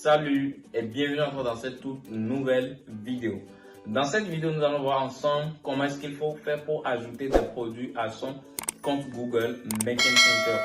Salut et bienvenue encore dans cette toute nouvelle vidéo. Dans cette vidéo, nous allons voir ensemble comment est-ce qu'il faut faire pour ajouter des produits à son compte Google Merchant Center.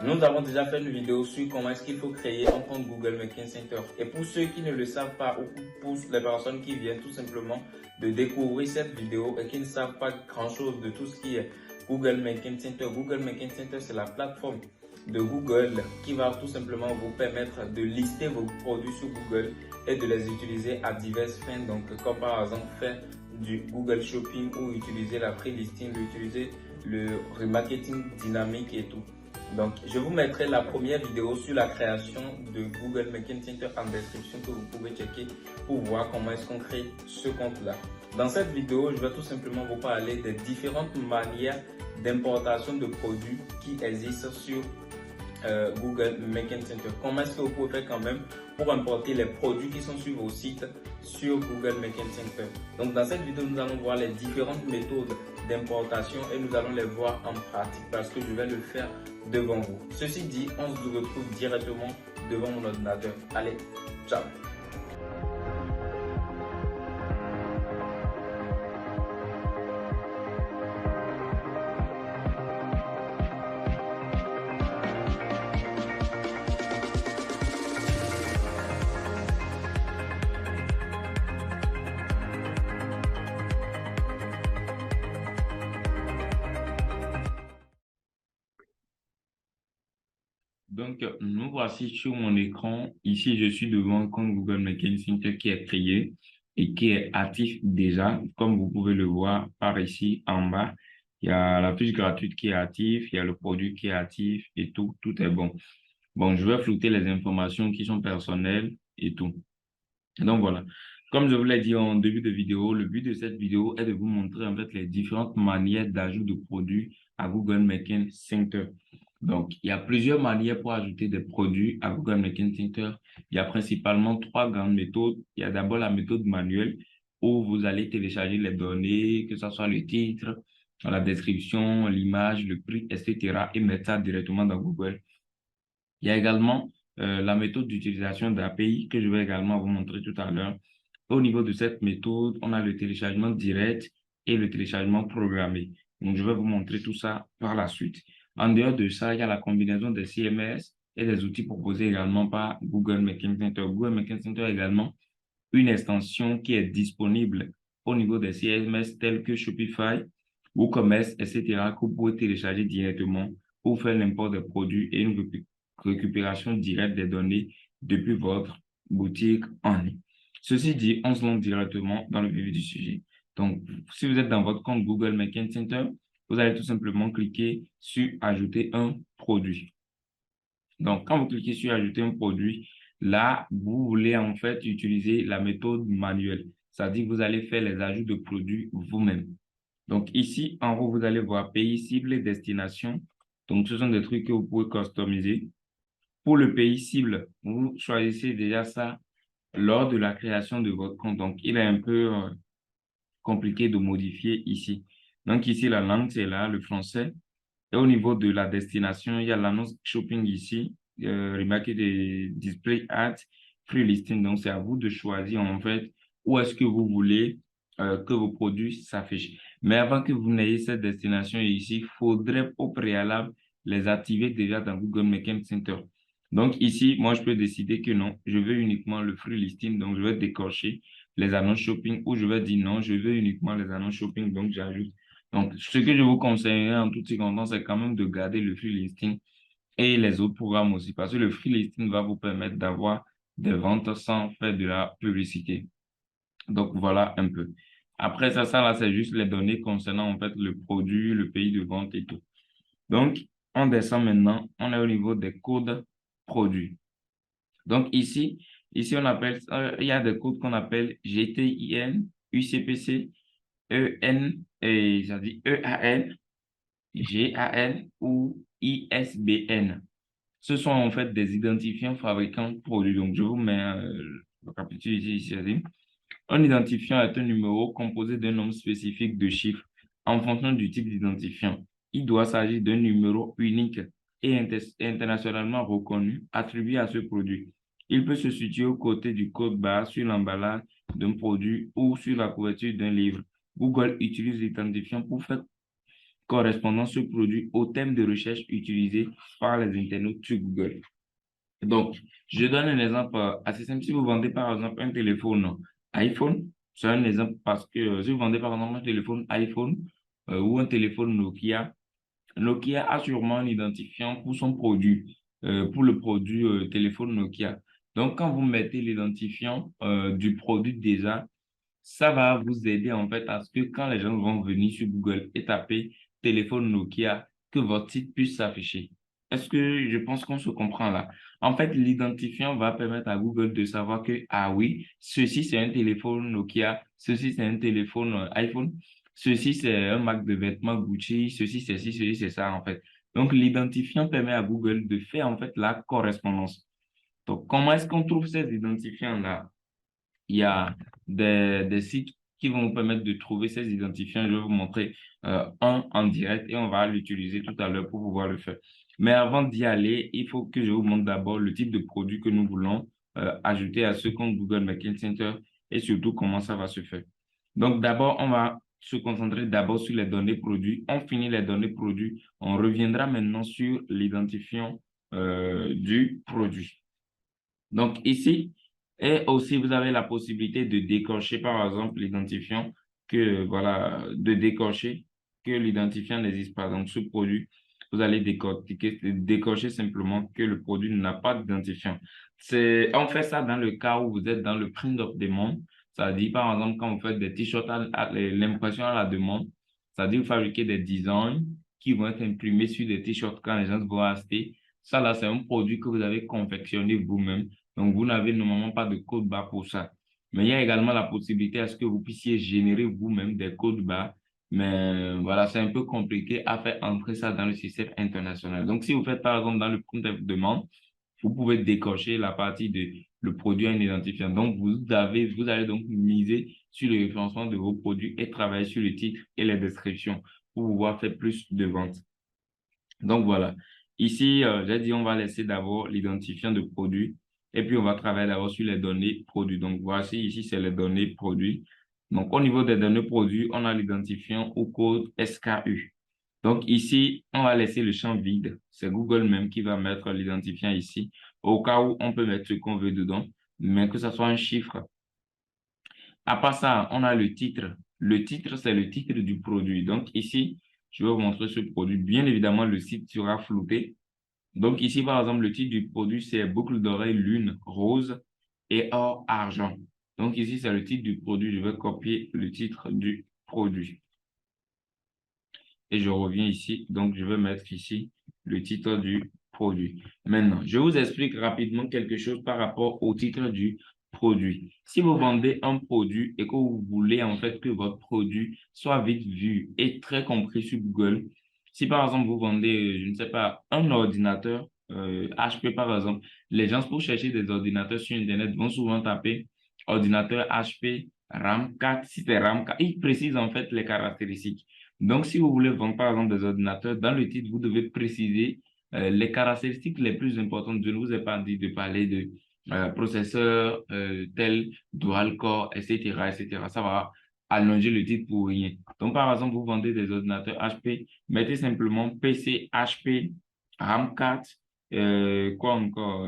Nous avons déjà fait une vidéo sur comment est-ce qu'il faut créer un compte Google Merchant Center. Et pour ceux qui ne le savent pas ou pour les personnes qui viennent tout simplement de découvrir cette vidéo et qui ne savent pas grand-chose de tout ce qui est Google Merchant Center. Google Merchant Center, c'est la plateforme de Google qui va tout simplement vous permettre de lister vos produits sur Google et de les utiliser à diverses fins. Donc, comme par exemple faire du Google Shopping ou utiliser la free listing, utiliser le remarketing dynamique et tout. Donc, je vous mettrai la première vidéo sur la création de Google Merchant Center en description que vous pouvez checker pour voir comment est-ce qu'on crée ce compte-là. Dans cette vidéo, je vais tout simplement vous parler des différentes manières d'importation de produits qui existent sur Google Merchant Center. Comment est-ce que vous pouvez faire quand même pour importer les produits qui sont sur vos sites sur Google Merchant Center. Donc dans cette vidéo, nous allons voir les différentes méthodes d'importation et nous allons les voir en pratique parce que je vais le faire devant vous. Ceci dit, on se retrouve directement devant mon ordinateur. Allez, ciao! Donc, nous voici sur mon écran. Ici, je suis devant un compte Google Merchant Center qui est créé et qui est actif déjà. Comme vous pouvez le voir par ici en bas, il y a la fiche gratuite qui est active, il y a le produit qui est actif et tout est bon. Bon, je vais flouter les informations qui sont personnelles et tout. Donc voilà. Comme je vous l'ai dit en début de vidéo, le but de cette vidéo est de vous montrer en fait les différentes manières d'ajout de produits à Google Merchant Center. Donc, il y a plusieurs manières pour ajouter des produits à Google Merchant Center. Il y a principalement trois grandes méthodes. Il y a d'abord la méthode manuelle où vous allez télécharger les données, que ce soit le titre, la description, l'image, le prix, etc. et mettre ça directement dans Google. Il y a également la méthode d'utilisation d'API que je vais également vous montrer tout à l'heure. Au niveau de cette méthode, on a le téléchargement direct et le téléchargement programmé. Donc, je vais vous montrer tout ça par la suite. En dehors de ça, il y a la combinaison des CMS et des outils proposés également par Google Merchant Center. Google Merchant Center a également une extension qui est disponible au niveau des CMS tels que Shopify, WooCommerce, etc. que vous pouvez télécharger directement pour faire l'import des produits et une récupération directe des données depuis votre boutique en ligne. Ceci dit, on se lance directement dans le vif du sujet. Donc, si vous êtes dans votre compte Google Merchant Center, vous allez tout simplement cliquer sur Ajouter un produit. Donc, quand vous cliquez sur Ajouter un produit, là, vous voulez en fait utiliser la méthode manuelle. C'est-à-dire que vous allez faire les ajouts de produits vous-même. Donc, ici, en haut, vous allez voir Pays, cible et destination. Donc, ce sont des trucs que vous pouvez customiser. Pour le pays cible, vous choisissez déjà ça lors de la création de votre compte. Donc, il est un peu compliqué de modifier ici. Donc, ici, la langue, c'est là, le français. Et au niveau de la destination, il y a l'annonce shopping ici, remarquez des display ads, free listing. Donc, c'est à vous de choisir en fait où est-ce que vous voulez que vos produits s'affichent. Mais avant que vous n'ayez cette destination ici, il faudrait au préalable les activer déjà dans Google Merchant Center. Donc ici, moi, je peux décider que non, je veux uniquement le free listing. Donc, je vais décocher les annonces shopping ou je vais dire non, je veux uniquement les annonces shopping. Donc, j'ajoute. Donc, ce que je vous conseillerais en toute circonstance, c'est quand même de garder le free listing et les autres programmes aussi, parce que le free listing va vous permettre d'avoir des ventes sans faire de la publicité. Donc, voilà un peu. Après ça là, c'est juste les données concernant en fait le produit, le pays de vente et tout. Donc, on descend maintenant, on est au niveau des codes produits. Donc, ici on appelle, il y a des codes qu'on appelle GTIN, UCPC, EN, et ça dit EAN, GAN ou ISBN. Ce sont en fait des identifiants fabricants produits. Donc, je vous mets le capitule ici. Un identifiant est un numéro composé d'un nombre spécifique de chiffres en fonction du type d'identifiant. Il doit s'agir d'un numéro unique et internationalement reconnu attribué à ce produit. Il peut se situer aux côtés du code barre, sur l'emballage d'un produit ou sur la couverture d'un livre. Google utilise l'identifiant pour faire correspondant ce produit au thème de recherche utilisé par les internautes sur Google. Donc, je donne un exemple assez simple. Si vous vendez par exemple un téléphone iPhone, c'est un exemple parce que si vous vendez par exemple un téléphone iPhone ou un téléphone Nokia, Nokia a sûrement un identifiant pour son produit, pour le produit téléphone Nokia. Donc, quand vous mettez l'identifiant du produit déjà, ça va vous aider en fait à ce que quand les gens vont venir sur Google et taper téléphone Nokia, que votre site puisse s'afficher. Est-ce que je pense qu'on se comprend là? En fait, l'identifiant va permettre à Google de savoir que, ah oui, ceci c'est un téléphone Nokia, ceci c'est un téléphone iPhone, ceci c'est un marque de vêtements Gucci, ceci c'est ci, ceci c'est ça en fait. Donc, l'identifiant permet à Google de faire en fait la correspondance. Donc, comment est-ce qu'on trouve ces identifiants-là? Il y a des sites qui vont vous permettre de trouver ces identifiants. Je vais vous montrer un en direct et on va l'utiliser tout à l'heure pour pouvoir le faire. Mais avant d'y aller, il faut que je vous montre d'abord le type de produit que nous voulons ajouter à ce compte Google Merchant Center et surtout comment ça va se faire. Donc d'abord, on va se concentrer d'abord sur les données produits. On finit les données produits. On reviendra maintenant sur l'identifiant du produit. Donc ici, et aussi vous avez la possibilité de décocher par exemple l'identifiant que, voilà, de décocher que l'identifiant n'existe pas. Donc ce produit, vous allez décocher simplement que le produit n'a pas d'identifiant. On fait ça dans le cas où vous êtes dans le print of demand. Ça dit par exemple quand vous faites des t-shirts l'impression à la demande, ça dit vous fabriquez des designs qui vont être imprimés sur des t-shirts quand les gens vont acheter. Ça là, c'est un produit que vous avez confectionné vous-même. Donc, vous n'avez normalement pas de code barre pour ça. Mais il y a également la possibilité à ce que vous puissiez générer vous-même des codes barres. Mais voilà, c'est un peu compliqué à faire entrer ça dans le système international. Donc, si vous faites par exemple dans le compte de demande, vous pouvez décocher la partie de le produit en identifiant. Donc, vous allez donc miser sur le référencement de vos produits et travailler sur le titre et les descriptions pour pouvoir faire plus de ventes. Donc voilà. Ici, j'ai dit on va laisser d'abord l'identifiant de produit et puis on va travailler d'abord sur les données produits. Donc voici ici, c'est les données produits. Donc au niveau des données produits, on a l'identifiant au code SKU. Donc ici, on va laisser le champ vide. C'est Google même qui va mettre l'identifiant ici. Au cas où on peut mettre ce qu'on veut dedans, mais que ce soit un chiffre. À part ça, on a le titre. Le titre, c'est le titre du produit. Donc ici, je vais vous montrer ce produit. Bien évidemment, le site sera flouté. Donc ici, par exemple, le titre du produit, c'est boucle d'oreille lune rose et or argent. Donc ici, c'est le titre du produit. Je vais copier le titre du produit. Et je reviens ici. Donc, je vais mettre ici le titre du produit. Maintenant, je vous explique rapidement quelque chose par rapport au titre du produit. Si vous vendez un produit et que vous voulez en fait que votre produit soit vite vu et très compris sur Google, si par exemple vous vendez, je ne sais pas, un ordinateur HP par exemple, les gens pour chercher des ordinateurs sur Internet vont souvent taper ordinateur HP RAM 4. Si c'est RAM 4, ils précisent en fait les caractéristiques. Donc, si vous voulez vendre par exemple des ordinateurs, dans le titre, vous devez préciser les caractéristiques les plus importantes. Je ne vous ai pas dit de parler de processeur tel, dual core, etc., etc. Ça va allonger le titre pour rien. Donc, par exemple, vous vendez des ordinateurs HP, mettez simplement PC HP, RAM 4, quoi encore,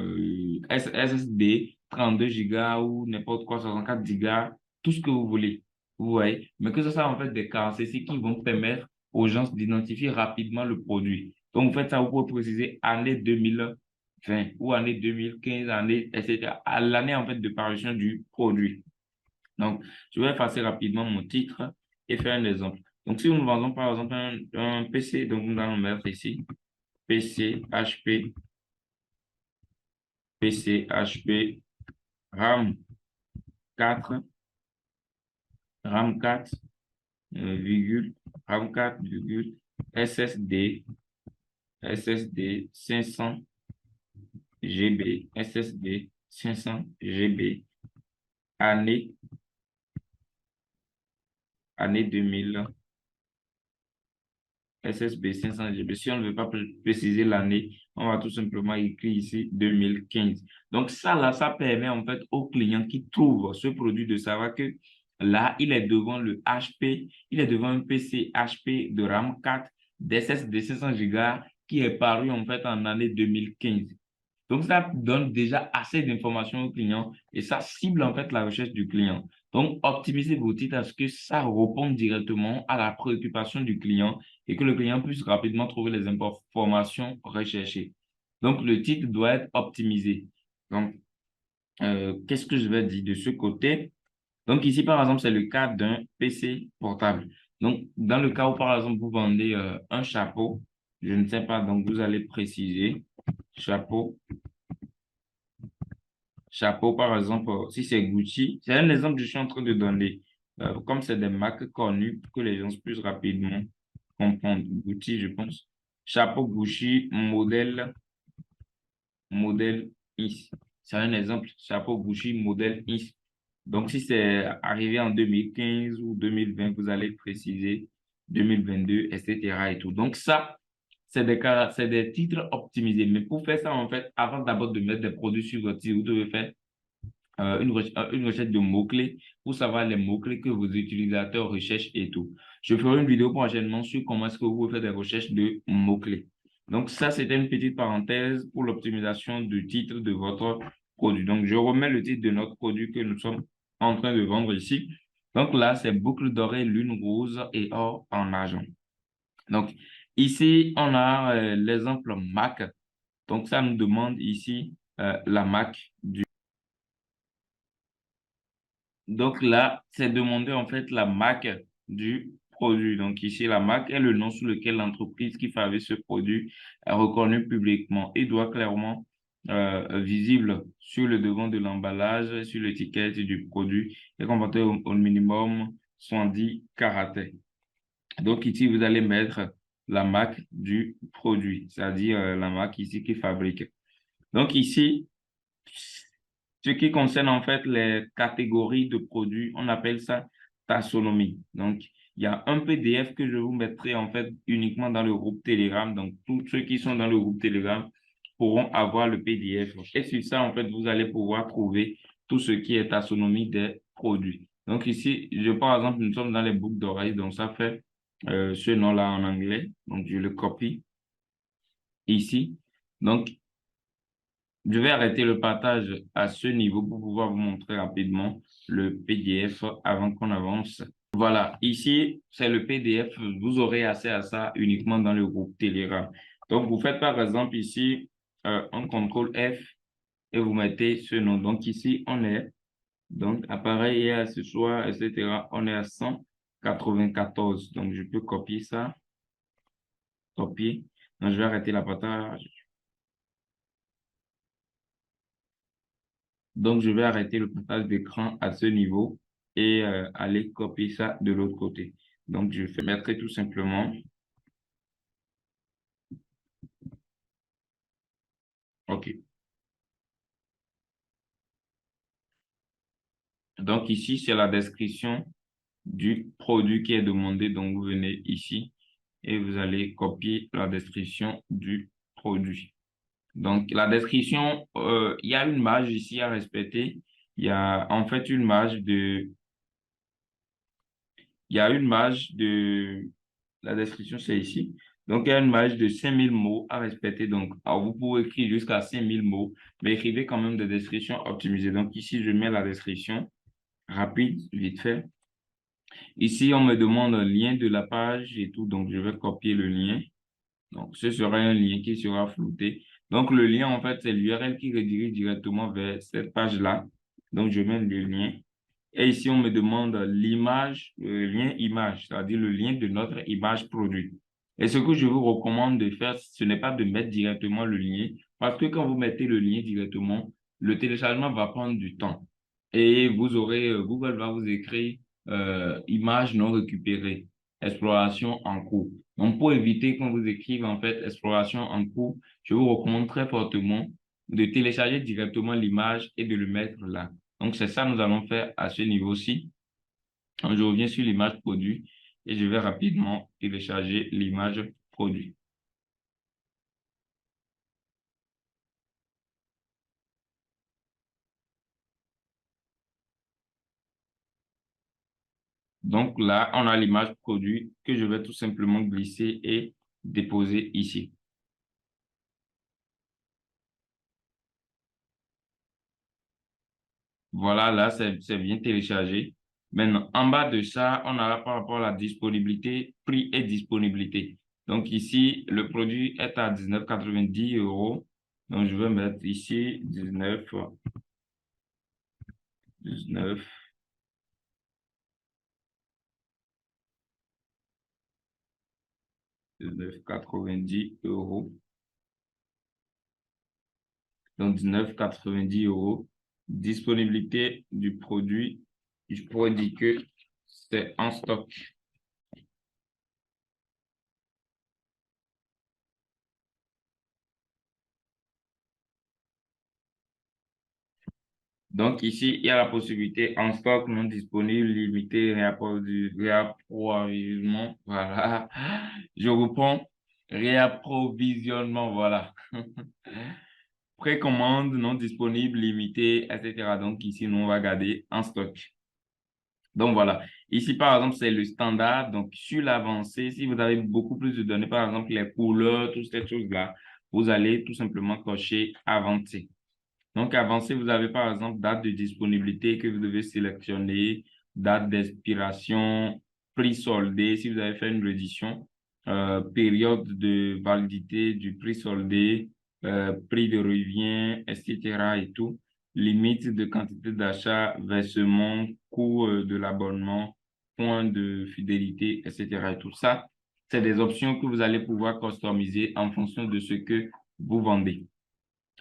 SSD, 32 Go ou n'importe quoi, 64 Go, tout ce que vous voulez. Vous voyez, mais que ce soit en fait des caractéristiques qui vont permettre aux gens d'identifier rapidement le produit. Donc, vous faites ça, vous pouvez préciser année 2020 ou année 2015, année, etc. À l'année en fait de parution du produit. Donc, je vais effacer rapidement mon titre et faire un exemple. Donc, si nous vendons par exemple un PC, donc nous allons mettre ici PC HP, PC HP, RAM 4, RAM 4, virgule, RAM 4, virgule, SSD, SSD 500 GB, SSD 500 GB, année, année 2000, SSB 500 GB. Si on ne veut pas préciser l'année, On va tout simplement écrire ici 2015. Donc ça, là, ça permet en fait au client qui trouve ce produit de savoir que là, il est devant le HP, il est devant un PC HP de RAM 4 d'SSD 500 Go qui est paru en fait en année 2015. Donc, ça donne déjà assez d'informations au client et ça cible en fait la recherche du client. Donc, optimisez vos titres à ce que ça réponde directement à la préoccupation du client et que le client puisse rapidement trouver les informations recherchées. Donc, le titre doit être optimisé. Donc, qu'est-ce que je vais dire de ce côté? Donc, ici, par exemple, c'est le cas d'un PC portable. Donc, dans le cas où, par exemple, vous vendez un chapeau, je ne sais pas, donc vous allez préciser chapeau. Chapeau, par exemple, si c'est Gucci, c'est un exemple que je suis en train de donner. Comme c'est des marques connues pour que les gens puissent rapidement comprendre. Gucci, je pense. Chapeau Gucci, modèle Is. C'est un exemple. Chapeau Gucci, modèle Is. Donc, si c'est arrivé en 2015 ou 2020, vous allez préciser 2022, etc. et tout. Donc, ça, c'est des titres optimisés. Mais pour faire ça, en fait, avant d'abord de mettre des produits sur votre site, vous devez faire une recherche de mots-clés pour savoir les mots-clés que vos utilisateurs recherchent et tout. Je ferai une vidéo prochainement sur comment est-ce que vous pouvez faire des recherches de mots-clés. Donc, ça, c'était une petite parenthèse pour l'optimisation du titre de votre produit. Donc, je remets le titre de notre produit que nous sommes en train de vendre ici. Donc, là, c'est boucle dorée, lune rose et or en argent. Donc, ici, on a l'exemple Mac. Donc, ça nous demande ici la Mac. Donc là, c'est demander en fait la marque du produit. Donc ici, la marque est le nom sous lequel l'entreprise qui fabrique ce produit est reconnue publiquement et doit clairement visible sur le devant de l'emballage, sur l'étiquette du produit et comporter au minimum 110 caractères. Donc ici, vous allez mettre la marque du produit, c'est-à-dire la marque ici qui fabrique. Donc ici, ce qui concerne en fait les catégories de produits, on appelle ça taxonomie. Donc, il y a un PDF que je vous mettrai en fait uniquement dans le groupe Telegram. Donc, tous ceux qui sont dans le groupe Telegram pourront avoir le PDF. Et sur ça, en fait, vous allez pouvoir trouver tout ce qui est taxonomie des produits. Donc, ici, par exemple, nous sommes dans les boucles d'oreilles. Donc, ça fait ce nom-là en anglais. Donc, je le copie ici. Donc, je vais arrêter le partage à ce niveau pour pouvoir vous montrer rapidement le PDF avant qu'on avance. Voilà, ici, c'est le PDF. Vous aurez accès à ça uniquement dans le groupe Telegram. Donc, vous faites par exemple ici un CTRL F et vous mettez ce nom. Donc, ici, on est, donc, appareil et accessoires, etc. On est à 194. Donc, je peux copier ça, copier. Donc, je vais arrêter la partage. Donc, je vais arrêter le partage d'écran à ce niveau et aller copier ça de l'autre côté. Donc, je mettrai tout simplement. OK. Donc, ici, c'est la description du produit qui est demandé. Donc, vous venez ici et vous allez copier la description du produit. Donc, la description, il y a une marge ici à respecter. Il y a en fait une marge de il y a une marge de, la description c'est ici. Donc, il y a une marge de 5000 mots à respecter. Donc, alors, vous pouvez écrire jusqu'à 5000 mots, mais écrivez quand même des descriptions optimisées. Donc, ici, je mets la description rapide, vite fait. Ici, on me demande un lien de la page et tout. Donc, je vais copier le lien. Donc, ce sera un lien qui sera flouté. Donc, le lien, en fait, c'est l'URL qui redirige directement vers cette page-là. Donc, je mets le lien. Et ici, on me demande l'image, le lien image, c'est-à-dire le lien de notre image produit. Et ce que je vous recommande de faire, ce n'est pas de mettre directement le lien, parce que quand vous mettez le lien directement, le téléchargement va prendre du temps. Et vous aurez, Google va vous écrire image non récupérée, exploration en cours. Donc, pour éviter qu'on vous écrive en fait exploration en cours, je vous recommande très fortement de télécharger directement l'image et de le mettre là. Donc, c'est ça que nous allons faire à ce niveau-ci. Donc, je reviens sur l'image produit et je vais rapidement télécharger l'image produit. Donc là, on a l'image produit que je vais tout simplement glisser et déposer ici. Voilà, là, c'est bien téléchargé. Maintenant, en bas de ça, on a par rapport à la disponibilité, prix et disponibilité. Donc ici, le produit est à 19,90 €. Donc je vais mettre ici 19, 19,90 €. Donc 19,90 €. Disponibilité du produit, je pourrais dire que c'est en stock. Donc ici, il y a la possibilité en stock non disponible, limité, réapprovisionnement. Voilà. Je reprends. Réapprovisionnement, voilà. Précommande non disponible, limité, etc. Donc ici, nous, on va garder en stock. Donc voilà. Ici, par exemple, c'est le standard. Donc sur l'avancée, si vous avez beaucoup plus de données, par exemple, les couleurs, toutes ces choses-là, vous allez tout simplement cocher avancer. Donc, avancé, vous avez par exemple date de disponibilité que vous devez sélectionner, date d'expiration, prix soldé, si vous avez fait une reddition, période de validité du prix soldé, prix de revient, etc. et tout, limite de quantité d'achat, versement, coût de l'abonnement, point de fidélité, etc. Et tout ça, c'est des options que vous allez pouvoir customiser en fonction de ce que vous vendez.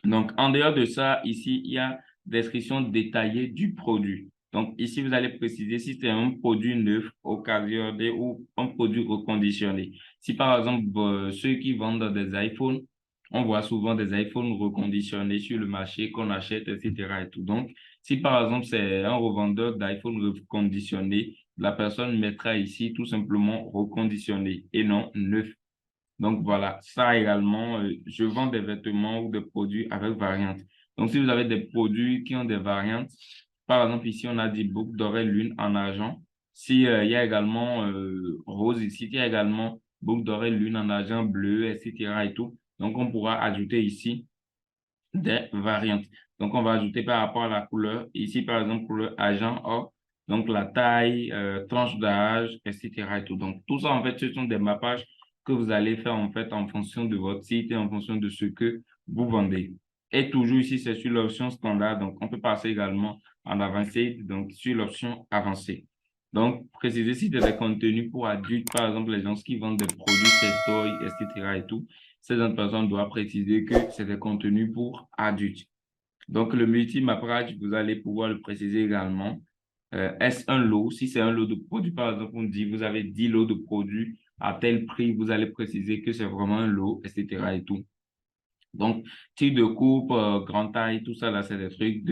Donc, en dehors de ça, ici, il y a description détaillée du produit. Donc, ici, vous allez préciser si c'est un produit neuf, occasionné ou un produit reconditionné. Si, par exemple, ceux qui vendent des iPhones, on voit souvent des iPhones reconditionnés sur le marché qu'on achète, etc. et tout. Donc, si, par exemple, c'est un revendeur d'iPhone reconditionné, la personne mettra ici tout simplement reconditionné et non neuf. Donc voilà, ça également, je vends des vêtements ou des produits avec variantes. Donc si vous avez des produits qui ont des variantes, par exemple ici on a dit boucle dorée lune en argent. Si il y a également rose ici, il y a également boucle dorée lune en argent bleu, etc. et tout. Donc on pourra ajouter ici des variantes. Donc, on va ajouter par rapport à la couleur. Ici, par exemple, couleur argent or, donc la taille, tranche d'âge, etc. et tout. Donc, tout ça, en fait, ce sont des mappages que vous allez faire, en fait, en fonction de votre site et en fonction de ce que vous vendez. Et toujours ici, c'est sur l'option standard. Donc, on peut passer également en avancé, donc sur l'option avancée. Donc, préciser si c'est des contenus pour adultes, par exemple, les gens qui vendent des produits sextoy, etc. et tout. Ces personnes doivent préciser que c'est des contenus pour adultes. Donc, le multi-mappage, vous allez pouvoir le préciser également. Est-ce un lot? Si c'est un lot de produits, par exemple, on dit vous avez 10 lots de produits à tel prix, vous allez préciser que c'est vraiment un lot, etc. et tout. Donc, type de coupe, grande taille, tout ça, là, c'est des trucs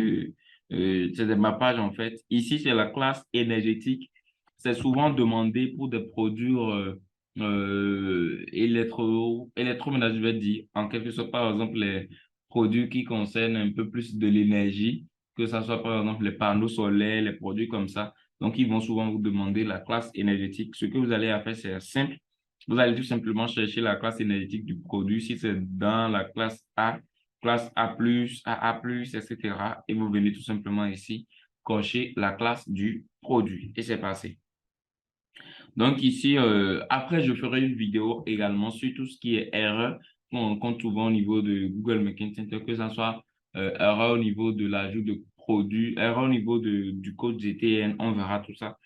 c'est des mappages, en fait. Ici, c'est la classe énergétique. C'est souvent demandé pour des produits électroménagers, je vais dire. En quelque sorte, par exemple, les produits qui concernent un peu plus de l'énergie, que ça soit, par exemple, les panneaux solaires, les produits comme ça. Donc, ils vont souvent vous demander la classe énergétique. Ce que vous allez faire, c'est simple. Vous allez tout simplement chercher la classe énergétique du produit. Si c'est dans la classe A+, AA+, etc. Et vous venez tout simplement ici cocher la classe du produit. Et c'est passé. Donc ici, après, je ferai une vidéo également sur tout ce qui est erreur qu'on rencontre souvent au niveau de Google Merchant Center, que ce soit erreur au niveau de l'ajout de produits, erreur au niveau du code GTN, on verra tout ça.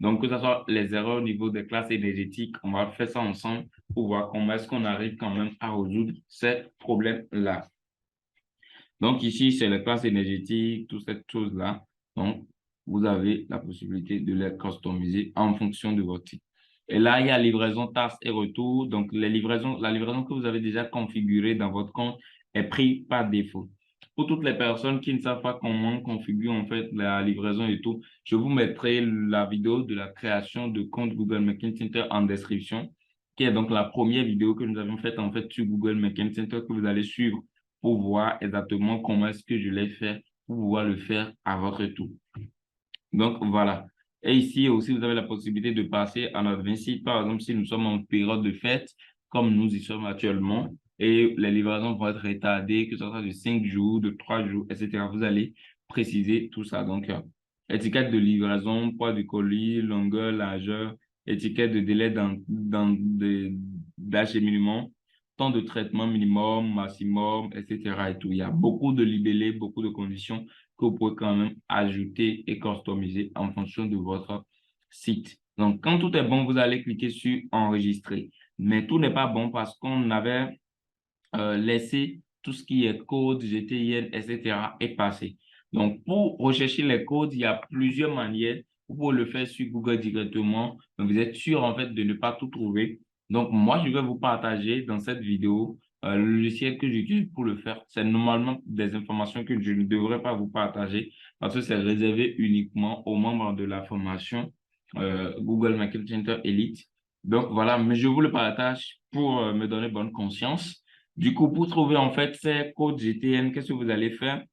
Donc, que ce soit les erreurs au niveau des classes énergétiques, on va faire ça ensemble pour voir comment est-ce qu'on arrive quand même à résoudre ces problèmes-là. Donc, ici, c'est les classes énergétiques, toutes ces choses-là. Donc, vous avez la possibilité de les customiser en fonction de votre site. Et là, il y a livraison, tasse et retour. Donc, la livraison que vous avez déjà configurée dans votre compte est prise par défaut. Pour toutes les personnes qui ne savent pas comment on configure en fait la livraison et tout, je vous mettrai la vidéo de la création de compte Google Merchant Center en description, qui est donc la première vidéo que nous avons faite en fait sur Google Merchant Center que vous allez suivre pour voir exactement comment est-ce que je l'ai fait pour pouvoir le faire à votre tour. Donc, voilà. Et ici aussi, vous avez la possibilité de passer à notre 20 sites. Par exemple, si nous sommes en période de fête, comme nous y sommes actuellement, et les livraisons vont être retardées, que ce soit de 5 jours, de 3 jours, etc. Vous allez préciser tout ça. Donc, étiquette de livraison, poids du colis, longueur, largeur, étiquette de délai d'acheminement, temps de traitement minimum, maximum, etc. et tout. Il y a beaucoup de libellés, beaucoup de conditions que vous pouvez quand même ajouter et customiser en fonction de votre site. Donc, quand tout est bon, vous allez cliquer sur enregistrer. Mais tout n'est pas bon parce qu'on avait laissé tout ce qui est code, GTIN, etc. est passé. Donc, pour rechercher les codes, il y a plusieurs manières. Vous pouvez le faire sur Google directement, mais vous êtes sûr en fait de ne pas tout trouver. Donc, moi, je vais vous partager dans cette vidéo le logiciel que j'utilise pour le faire. C'est normalement des informations que je ne devrais pas vous partager parce que c'est réservé uniquement aux membres de la formation Google Marketing Center Elite. Donc, voilà, mais je vous le partage pour me donner bonne conscience. Du coup, pour trouver en fait ces codes GTN, qu'est-ce que vous allez faire?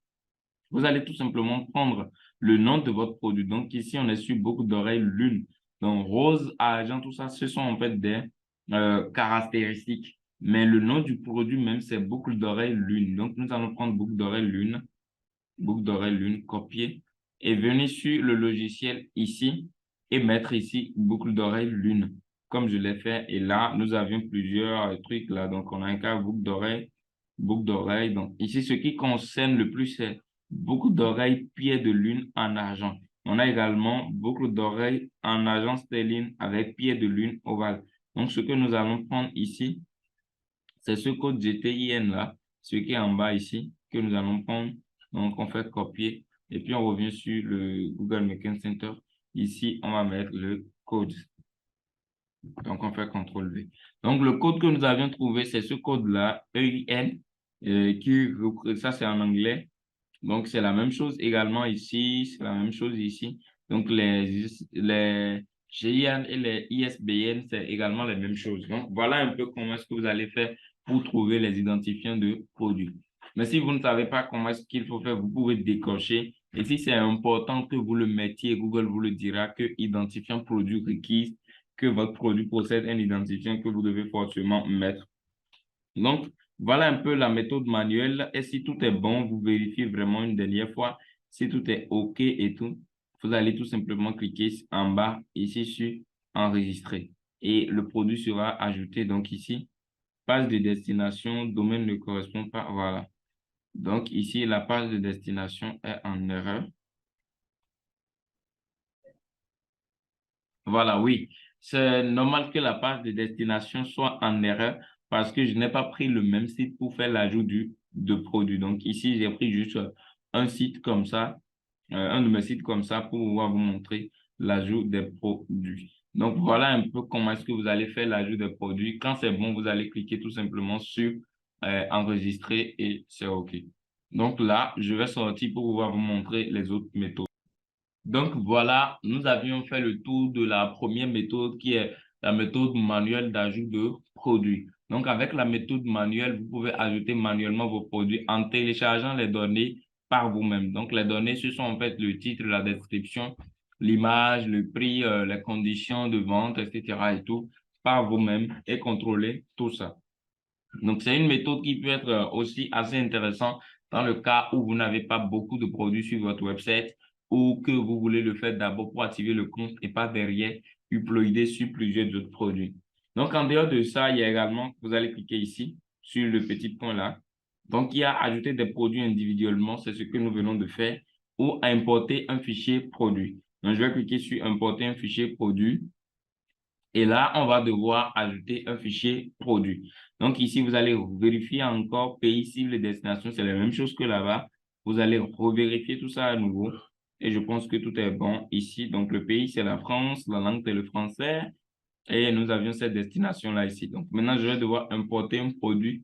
Vous allez tout simplement prendre le nom de votre produit. Donc ici, on est sur boucle d'oreille lune. Donc rose, argent, tout ça, ce sont en fait des caractéristiques. Mais le nom du produit même, c'est boucle d'oreille lune. Donc nous allons prendre boucle d'oreille lune, copier et venir sur le logiciel ici et mettre ici boucle d'oreille lune, comme je l'ai fait. Et là, nous avions plusieurs trucs là. Donc, on a un cas boucle d'oreille, boucle d'oreille. Donc, ici, ce qui concerne le plus, c'est boucle d'oreille, pied de lune en argent. On a également boucle d'oreille en argent sterling avec pied de lune ovale. Donc, ce que nous allons prendre ici, c'est ce code GTIN là, ce qui est en bas ici, que nous allons prendre. Donc, on fait copier et puis on revient sur le Google Making Center. Ici, on va mettre le code. Donc, on fait CTRL V. Donc, le code que nous avions trouvé, c'est ce code-là, EIN, ça c'est en anglais. Donc, c'est la même chose également ici, c'est la même chose ici. Donc, les GIN et les ISBN, c'est également les mêmes choses. Donc, voilà un peu comment est-ce que vous allez faire pour trouver les identifiants de produits. Mais si vous ne savez pas comment est-ce qu'il faut faire, vous pouvez décocher. Et si c'est important que vous le mettiez, Google vous le dira que identifiant produit requis, que votre produit possède un identifiant que vous devez forcément mettre. Donc, voilà un peu la méthode manuelle. Et si tout est bon, vous vérifiez vraiment une dernière fois. Si tout est OK et tout, vous allez tout simplement cliquer en bas, ici sur enregistrer. Et le produit sera ajouté. Donc ici, page de destination, domaine ne correspond pas. Voilà. Donc ici, la page de destination est en erreur. Voilà, oui. C'est normal que la page de destination soit en erreur parce que je n'ai pas pris le même site pour faire l'ajout de produit. Donc ici, j'ai pris juste un site comme ça, un de mes sites comme ça pour pouvoir vous montrer l'ajout des produits. Donc voilà un peu comment est-ce que vous allez faire l'ajout des produits. Quand c'est bon, vous allez cliquer tout simplement sur enregistrer et c'est OK. Donc là, je vais sortir pour pouvoir vous montrer les autres méthodes. Donc voilà, nous avions fait le tour de la première méthode qui est la méthode manuelle d'ajout de produits. Donc avec la méthode manuelle, vous pouvez ajouter manuellement vos produits en téléchargeant les données par vous-même. Donc les données, ce sont en fait le titre, la description, l'image, le prix, les conditions de vente, etc. et tout par vous-même et contrôler tout ça. Donc, c'est une méthode qui peut être aussi assez intéressante dans le cas où vous n'avez pas beaucoup de produits sur votre website ou que vous voulez le faire d'abord pour activer le compte et pas derrière uploader sur plusieurs autres produits. Donc, en dehors de ça, il y a également, vous allez cliquer ici sur le petit point là. Donc, il y a ajouter des produits individuellement, c'est ce que nous venons de faire, ou importer un fichier produit. Donc, je vais cliquer sur importer un fichier produit. Et là, on va devoir ajouter un fichier produit. Donc ici, vous allez vérifier encore pays, cible, destination. C'est la même chose que là-bas. Vous allez revérifier tout ça à nouveau. Et je pense que tout est bon ici. Donc le pays, c'est la France. La langue, c'est le français. Et nous avions cette destination-là ici. Donc maintenant, je vais devoir importer un produit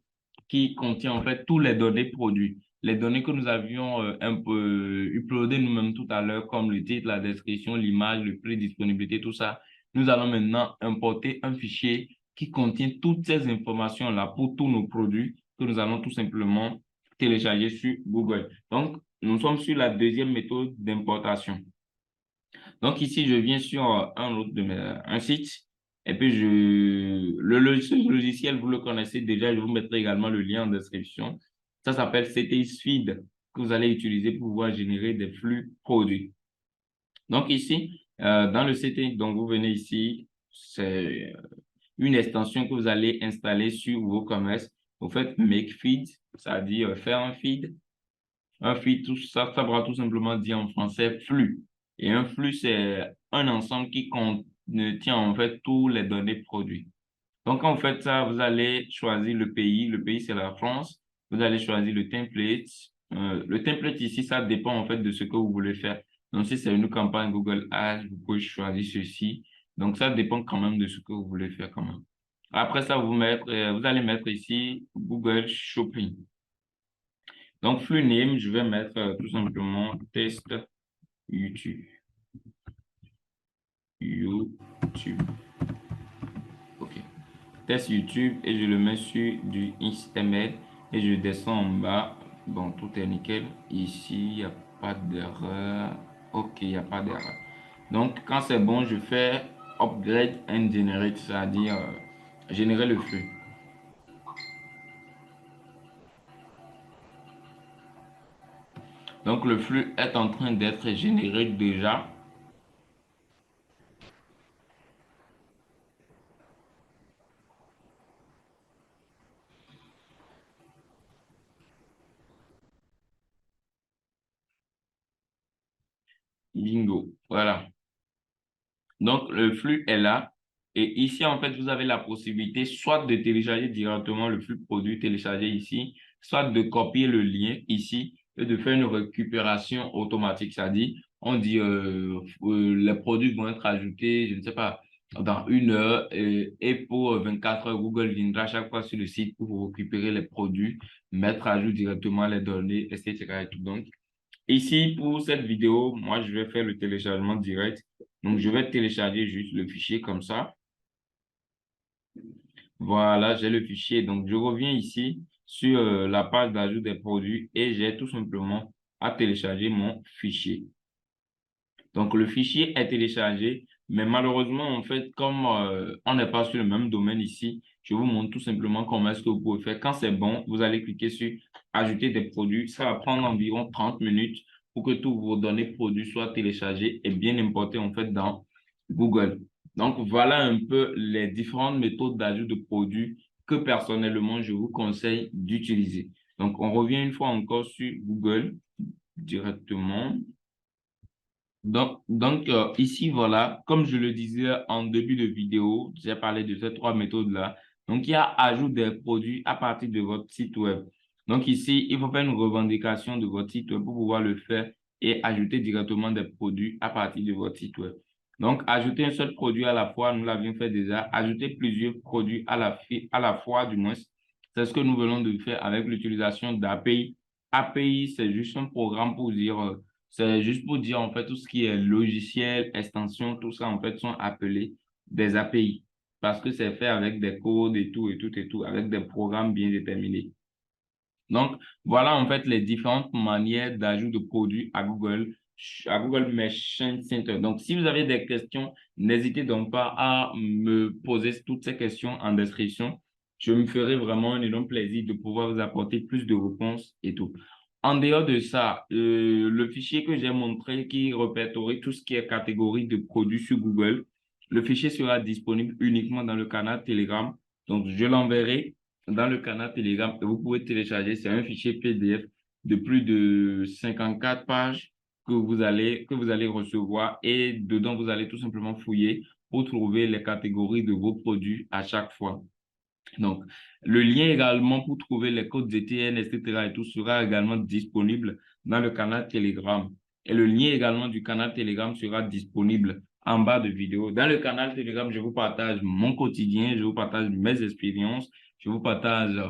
qui contient en fait tous les données produits. Les données que nous avions un peu uploadées nous-mêmes tout à l'heure, comme le titre, la description, l'image, le prix, disponibilité, tout ça. Nous allons maintenant importer un fichier qui contient toutes ces informations-là pour tous nos produits que nous allons tout simplement télécharger sur Google. Donc, nous sommes sur la deuxième méthode d'importation. Donc ici, je viens sur un site et puis ce logiciel, vous le connaissez déjà, je vous mettrai également le lien en description. Ça s'appelle CTS Feed que vous allez utiliser pour pouvoir générer des flux produits. Donc ici, dans le CTS, donc vous venez ici, c'est une extension que vous allez installer sur vos commerces. Vous faites Make Feed, c'est-à-dire faire un feed. Un feed, tout ça, ça va tout simplement dire en français flux. Et un flux, c'est un ensemble qui contient en fait tous les données produits. Donc, quand vous faites ça, vous allez choisir le pays. Le pays, c'est la France. Vous allez choisir le template. Le template ici, ça dépend en fait de ce que vous voulez faire. Donc, si c'est une campagne Google Ads, vous pouvez choisir ceci. Donc, ça dépend quand même de ce que vous voulez faire quand même. Après ça, vous allez mettre ici Google Shopping. Donc, flux name, je vais mettre tout simplement test YouTube. YouTube. OK. Test YouTube et je le mets sur du HTML et je descends en bas. Bon, tout est nickel. Ici, il n'y a pas d'erreur. OK, il n'y a pas d'erreur. Donc, quand c'est bon, je fais Upgrade and Generate, c'est-à-dire générer le flux. Donc, le flux est en train d'être généré déjà. Bingo. Voilà. Donc, le flux est là. Et ici, en fait, vous avez la possibilité soit de télécharger directement le flux produit téléchargé ici, soit de copier le lien ici et de faire une récupération automatique. C'est-à-dire, on dit les produits vont être ajoutés, je ne sais pas, dans 1 heure et pour 24 heures, Google viendra chaque fois sur le site pour vous récupérer les produits, mettre à jour directement les données, etc. et tout. Donc, ici, pour cette vidéo, moi, je vais faire le téléchargement direct. Donc, je vais télécharger juste le fichier comme ça. Voilà, j'ai le fichier. Donc, je reviens ici sur la page d'ajout des produits et j'ai tout simplement à télécharger mon fichier. Donc, le fichier est téléchargé, mais malheureusement, en fait, comme on n'est pas sur le même domaine ici, je vous montre tout simplement comment est-ce que vous pouvez faire. Quand c'est bon, vous allez cliquer sur Ajouter des produits. Ça va prendre environ 30 minutes pour que tous vos données produits soient téléchargées et bien importées en fait dans Google. Donc, voilà un peu les différentes méthodes d'ajout de produits que personnellement, je vous conseille d'utiliser. Donc, on revient une fois encore sur Google directement. Donc ici, voilà, comme je le disais en début de vidéo, j'ai parlé de ces 3 méthodes-là. Donc, il y a ajout des produits à partir de votre site web. Donc, ici, il faut faire une revendication de votre site web pour pouvoir le faire et ajouter directement des produits à partir de votre site web. Donc, ajouter un seul produit à la fois, nous l'avions fait déjà. Ajouter plusieurs produits à la fois, du moins, c'est ce que nous venons de faire avec l'utilisation d'API. API, c'est juste un programme pour dire c'est juste pour dire, en fait, tout ce qui est logiciel, extension, tout ça, en fait, sont appelés des API parce que c'est fait avec des codes et tout, et tout, et tout, avec des programmes bien déterminés. Donc, voilà, en fait, les différentes manières d'ajout de produits à Google Machine Center. Donc, si vous avez des questions, n'hésitez donc pas à me poser toutes ces questions en description. Je me ferai vraiment un énorme plaisir de pouvoir vous apporter plus de réponses et tout. En dehors de ça, le fichier que j'ai montré qui répertorie tout ce qui est catégorie de produits sur Google, le fichier sera disponible uniquement dans le canal Telegram. Donc, je l'enverrai dans le canal Telegram et vous pouvez télécharger. C'est un fichier PDF de plus de 54 pages que vous allez recevoir et dedans, vous allez tout simplement fouiller pour trouver les catégories de vos produits à chaque fois. Donc, le lien également pour trouver les codes DTN, etc. et tout sera également disponible dans le canal Telegram. Et le lien également du canal Telegram sera disponible en bas de vidéo. Dans le canal Telegram, je vous partage mon quotidien, je vous partage mes expériences, je vous partage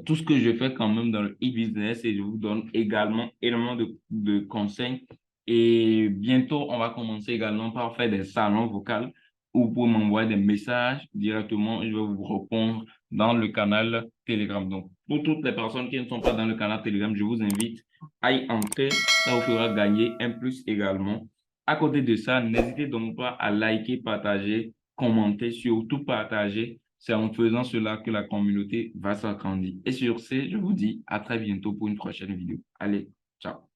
tout ce que je fais quand même dans le e-business et je vous donne également énormément de conseils. Et bientôt, on va commencer également par faire des salons vocaux ou pour m'envoyer des messages directement, je vais vous répondre dans le canal Telegram. Donc, pour toutes les personnes qui ne sont pas dans le canal Telegram, je vous invite à y entrer. Ça vous fera gagner un plus également. À côté de ça, n'hésitez donc pas à liker, partager, commenter, surtout partager. C'est en faisant cela que la communauté va s'agrandir. Et sur ce, je vous dis à très bientôt pour une prochaine vidéo. Allez, ciao.